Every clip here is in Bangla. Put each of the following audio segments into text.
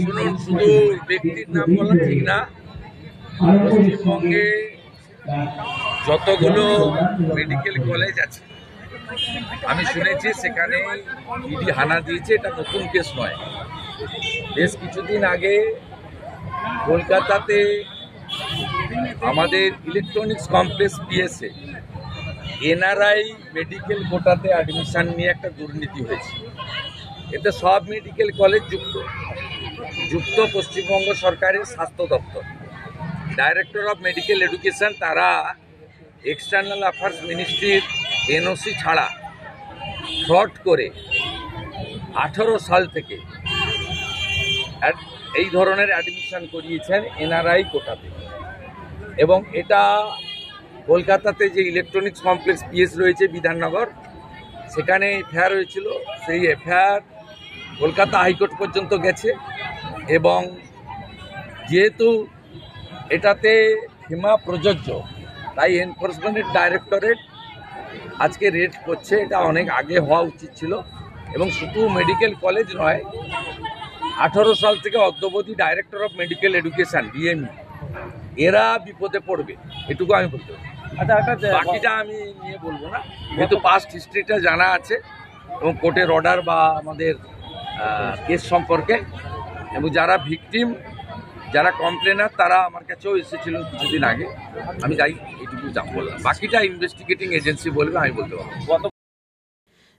শুনুন, শুধু ব্যক্তির নাম বলা ঠিক না। পশ্চিমবঙ্গে যতগুলো মেডিকেল কলেজ আছে আমি শুনেছি সেখানে ইডি হানা দিয়েছে। এটা নতুন কেস নয়। বেশ কিছুদিন আগে কলকাতাতে আমাদের electronics complex PSA NRI medical কোটাতে অ্যাডমিশন নিয়ে একটা দুর্নীতি হয়েছে। এতে সব মেডিকেল কলেজ যুক্ত পশ্চিমবঙ্গ সরকারের স্বাস্থ্য দপ্তর, ডাইরেক্টর অফ মেডিকেল এডুকেশন, তারা এক্সটার্নাল অ্যাফেয়ার্স মিনিস্ট্রির এনওসি ছাড়া ফ্রড করে 18 সাল থেকে এই ধরনের অ্যাডমিশন করিয়েছেন এনআরআই কোটাতে। এবং এটা কলকাতাতে যে ইলেকট্রনিক্স কমপ্লেক্স পিএস রয়েছে বিধাননগর, সেখানে এফআইআর হয়েছিল। সেই এফআইআর কলকাতা হাইকোর্ট পর্যন্ত গেছে এবং যেহেতু এটাতে ফিমা প্রযোজ্য, তাই এনফোর্সমেন্ট ডাইরেক্টরেট আজকে রেড করছে। এটা অনেক আগে হওয়া উচিত ছিল। এবং শুধু মেডিকেল কলেজ নয়, 18 সাল থেকে অদ্যাবধি director of medical education DME এরা বিপদে পড়বে, এটুকু আমি বলতে পারি। বাকিটা আমি নিয়ে বলবো না, কিন্তু পাস্ট হিস্ট্রিটা জানা আছে এবং কোর্টের অর্ডার বা আমাদের কেস সম্পর্কে। এবং যারা ভিকটিম, যারা কমপ্লেনার, তারা আমার কাছেও এসেছিল কিছুদিন আগে। আমি যাই এটুকু বললাম, বাকিটা ইনভেস্টিগেটিং এজেন্সি বলবে, আমি বলতে পারবো।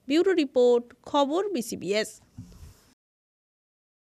ব্যুরো রিপোর্ট, খবর বিসিবিএস।